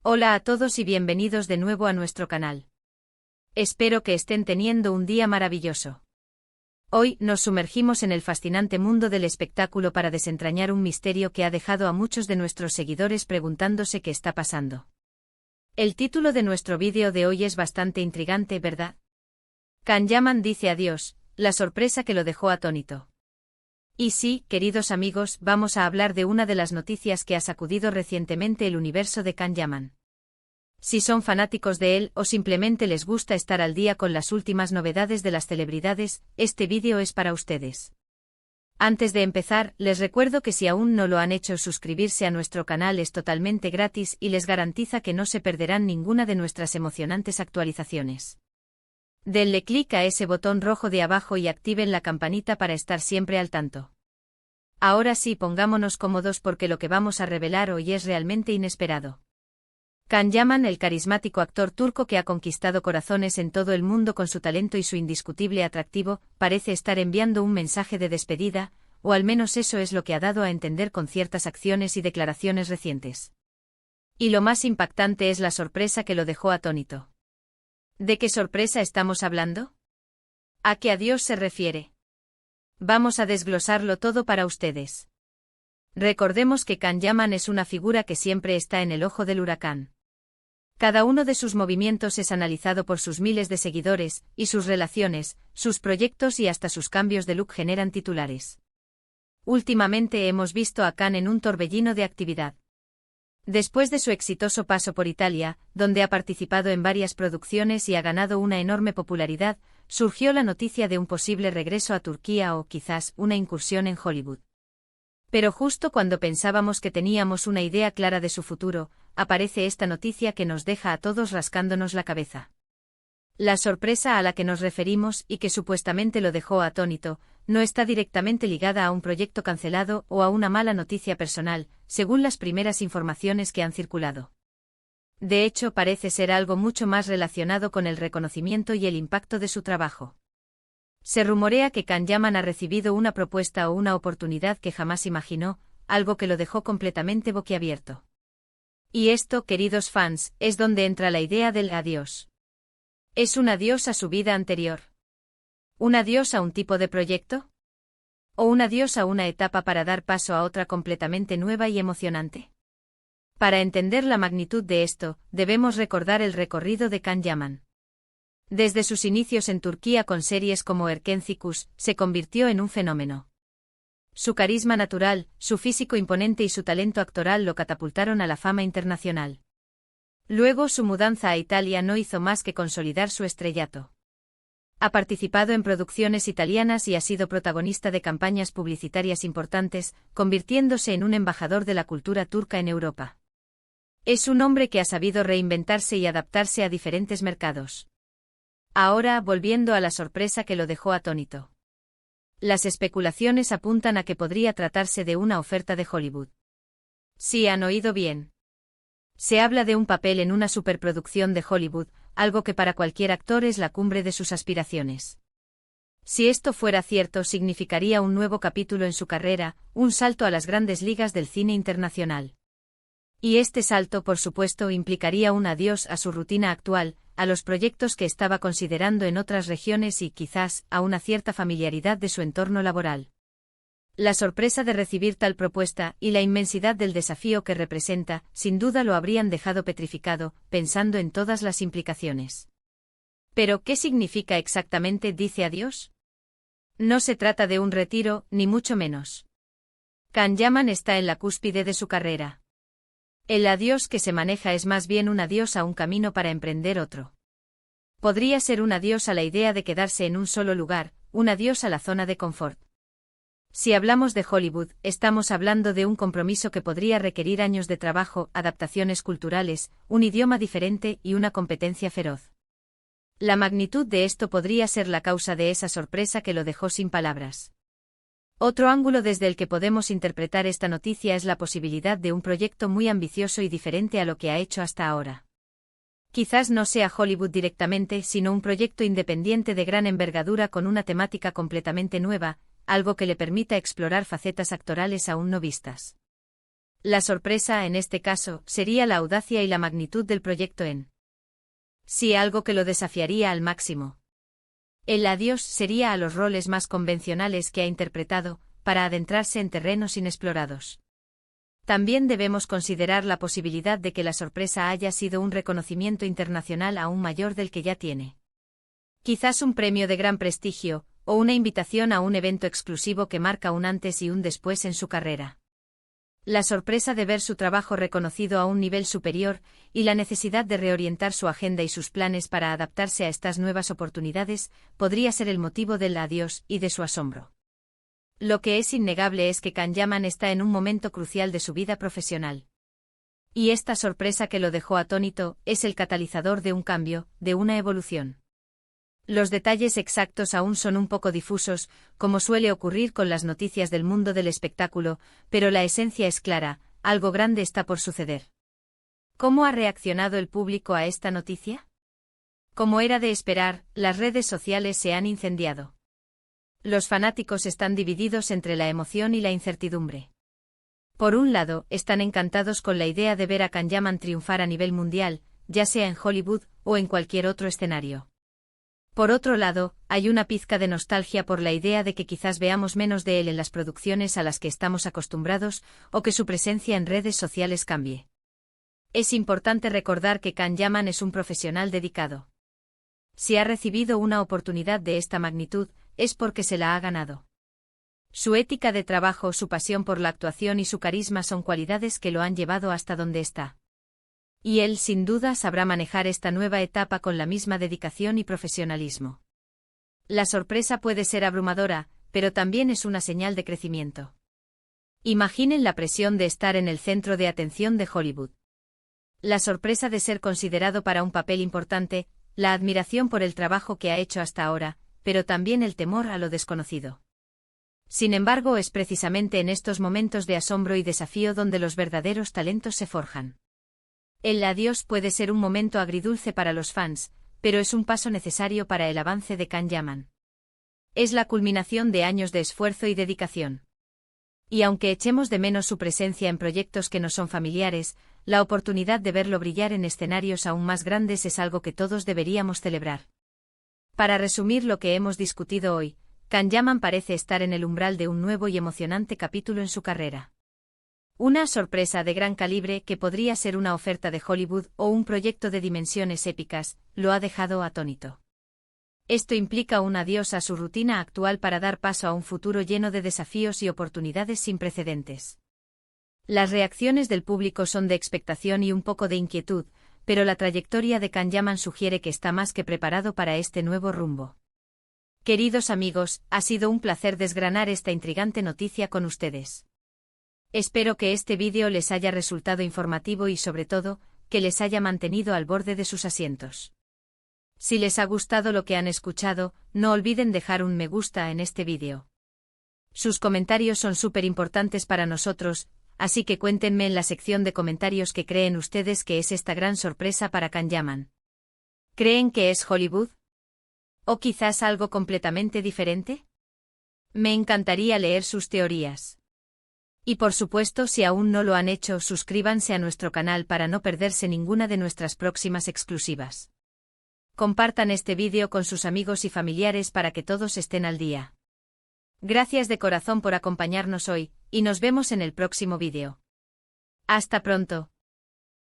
Hola a todos y bienvenidos de nuevo a nuestro canal. Espero que estén teniendo un día maravilloso. Hoy nos sumergimos en el fascinante mundo del espectáculo para desentrañar un misterio que ha dejado a muchos de nuestros seguidores preguntándose qué está pasando. El título de nuestro vídeo de hoy es bastante intrigante, ¿verdad? Can Yaman dice adiós, la sorpresa que lo dejó atónito. Y sí, queridos amigos, vamos a hablar de una de las noticias que ha sacudido recientemente el universo de Can Yaman. Si son fanáticos de él o simplemente les gusta estar al día con las últimas novedades de las celebridades, este vídeo es para ustedes. Antes de empezar, les recuerdo que si aún no lo han hecho, suscribirse a nuestro canal es totalmente gratis y les garantiza que no se perderán ninguna de nuestras emocionantes actualizaciones. Denle clic a ese botón rojo de abajo y activen la campanita para estar siempre al tanto. Ahora sí, pongámonos cómodos porque lo que vamos a revelar hoy es realmente inesperado. Can Yaman, el carismático actor turco que ha conquistado corazones en todo el mundo con su talento y su indiscutible atractivo, parece estar enviando un mensaje de despedida, o al menos eso es lo que ha dado a entender con ciertas acciones y declaraciones recientes. Y lo más impactante es la sorpresa que lo dejó atónito. ¿De qué sorpresa estamos hablando? ¿A qué adiós se refiere? Vamos a desglosarlo todo para ustedes. Recordemos que Can Yaman es una figura que siempre está en el ojo del huracán. Cada uno de sus movimientos es analizado por sus miles de seguidores, y sus relaciones, sus proyectos y hasta sus cambios de look generan titulares. Últimamente hemos visto a Can en un torbellino de actividad. Después de su exitoso paso por Italia, donde ha participado en varias producciones y ha ganado una enorme popularidad, surgió la noticia de un posible regreso a Turquía o quizás una incursión en Hollywood. Pero justo cuando pensábamos que teníamos una idea clara de su futuro, aparece esta noticia que nos deja a todos rascándonos la cabeza. La sorpresa a la que nos referimos y que supuestamente lo dejó atónito, no está directamente ligada a un proyecto cancelado o a una mala noticia personal, según las primeras informaciones que han circulado. De hecho, parece ser algo mucho más relacionado con el reconocimiento y el impacto de su trabajo. Se rumorea que Can Yaman ha recibido una propuesta o una oportunidad que jamás imaginó, algo que lo dejó completamente boquiabierto. Y esto, queridos fans, es donde entra la idea del adiós. ¿Es un adiós a su vida anterior? ¿Un adiós a un tipo de proyecto? ¿O un adiós a una etapa para dar paso a otra completamente nueva y emocionante? Para entender la magnitud de esto, debemos recordar el recorrido de Can Yaman. Desde sus inicios en Turquía con series como Erkenci Kuş, se convirtió en un fenómeno. Su carisma natural, su físico imponente y su talento actoral lo catapultaron a la fama internacional. Luego su mudanza a Italia no hizo más que consolidar su estrellato. Ha participado en producciones italianas y ha sido protagonista de campañas publicitarias importantes, convirtiéndose en un embajador de la cultura turca en Europa. Es un hombre que ha sabido reinventarse y adaptarse a diferentes mercados. Ahora, volviendo a la sorpresa que lo dejó atónito. Las especulaciones apuntan a que podría tratarse de una oferta de Hollywood. Sí, han oído bien. Se habla de un papel en una superproducción de Hollywood, algo que para cualquier actor es la cumbre de sus aspiraciones. Si esto fuera cierto, significaría un nuevo capítulo en su carrera, un salto a las grandes ligas del cine internacional. Y este salto, por supuesto, implicaría un adiós a su rutina actual, a los proyectos que estaba considerando en otras regiones y, quizás, a una cierta familiaridad de su entorno laboral. La sorpresa de recibir tal propuesta y la inmensidad del desafío que representa, sin duda lo habrían dejado petrificado, pensando en todas las implicaciones. ¿Pero qué significa exactamente dice adiós? No se trata de un retiro, ni mucho menos. Can Yaman está en la cúspide de su carrera. El adiós que se maneja es más bien un adiós a un camino para emprender otro. Podría ser un adiós a la idea de quedarse en un solo lugar, un adiós a la zona de confort. Si hablamos de Hollywood, estamos hablando de un compromiso que podría requerir años de trabajo, adaptaciones culturales, un idioma diferente y una competencia feroz. La magnitud de esto podría ser la causa de esa sorpresa que lo dejó sin palabras. Otro ángulo desde el que podemos interpretar esta noticia es la posibilidad de un proyecto muy ambicioso y diferente a lo que ha hecho hasta ahora. Quizás no sea Hollywood directamente, sino un proyecto independiente de gran envergadura con una temática completamente nueva, algo que le permita explorar facetas actorales aún no vistas. La sorpresa, en este caso, sería la audacia y la magnitud del proyecto en sí, algo que lo desafiaría al máximo. El adiós sería a los roles más convencionales que ha interpretado, para adentrarse en terrenos inexplorados. También debemos considerar la posibilidad de que la sorpresa haya sido un reconocimiento internacional aún mayor del que ya tiene. Quizás un premio de gran prestigio, o una invitación a un evento exclusivo que marca un antes y un después en su carrera. La sorpresa de ver su trabajo reconocido a un nivel superior, y la necesidad de reorientar su agenda y sus planes para adaptarse a estas nuevas oportunidades, podría ser el motivo del adiós y de su asombro. Lo que es innegable es que Can Yaman está en un momento crucial de su vida profesional. Y esta sorpresa que lo dejó atónito, es el catalizador de un cambio, de una evolución. Los detalles exactos aún son un poco difusos, como suele ocurrir con las noticias del mundo del espectáculo, pero la esencia es clara, algo grande está por suceder. ¿Cómo ha reaccionado el público a esta noticia? Como era de esperar, las redes sociales se han incendiado. Los fanáticos están divididos entre la emoción y la incertidumbre. Por un lado, están encantados con la idea de ver a Can Yaman triunfar a nivel mundial, ya sea en Hollywood o en cualquier otro escenario. Por otro lado, hay una pizca de nostalgia por la idea de que quizás veamos menos de él en las producciones a las que estamos acostumbrados, o que su presencia en redes sociales cambie. Es importante recordar que Can Yaman es un profesional dedicado. Si ha recibido una oportunidad de esta magnitud, es porque se la ha ganado. Su ética de trabajo, su pasión por la actuación y su carisma son cualidades que lo han llevado hasta donde está. Y él, sin duda, sabrá manejar esta nueva etapa con la misma dedicación y profesionalismo. La sorpresa puede ser abrumadora, pero también es una señal de crecimiento. Imaginen la presión de estar en el centro de atención de Hollywood. La sorpresa de ser considerado para un papel importante, la admiración por el trabajo que ha hecho hasta ahora, pero también el temor a lo desconocido. Sin embargo, es precisamente en estos momentos de asombro y desafío donde los verdaderos talentos se forjan. El adiós puede ser un momento agridulce para los fans, pero es un paso necesario para el avance de Can Yaman. Es la culminación de años de esfuerzo y dedicación. Y aunque echemos de menos su presencia en proyectos que no son familiares, la oportunidad de verlo brillar en escenarios aún más grandes es algo que todos deberíamos celebrar. Para resumir lo que hemos discutido hoy, Can Yaman parece estar en el umbral de un nuevo y emocionante capítulo en su carrera. Una sorpresa de gran calibre que podría ser una oferta de Hollywood o un proyecto de dimensiones épicas, lo ha dejado atónito. Esto implica un adiós a su rutina actual para dar paso a un futuro lleno de desafíos y oportunidades sin precedentes. Las reacciones del público son de expectación y un poco de inquietud, pero la trayectoria de Can Yaman sugiere que está más que preparado para este nuevo rumbo. Queridos amigos, ha sido un placer desgranar esta intrigante noticia con ustedes. Espero que este vídeo les haya resultado informativo y sobre todo, que les haya mantenido al borde de sus asientos. Si les ha gustado lo que han escuchado, no olviden dejar un me gusta en este vídeo. Sus comentarios son súper importantes para nosotros, así que cuéntenme en la sección de comentarios qué creen ustedes que es esta gran sorpresa para Can Yaman. ¿Creen que es Hollywood? ¿O quizás algo completamente diferente? Me encantaría leer sus teorías. Y por supuesto, si aún no lo han hecho, suscríbanse a nuestro canal para no perderse ninguna de nuestras próximas exclusivas. Compartan este vídeo con sus amigos y familiares para que todos estén al día. Gracias de corazón por acompañarnos hoy, y nos vemos en el próximo vídeo. Hasta pronto.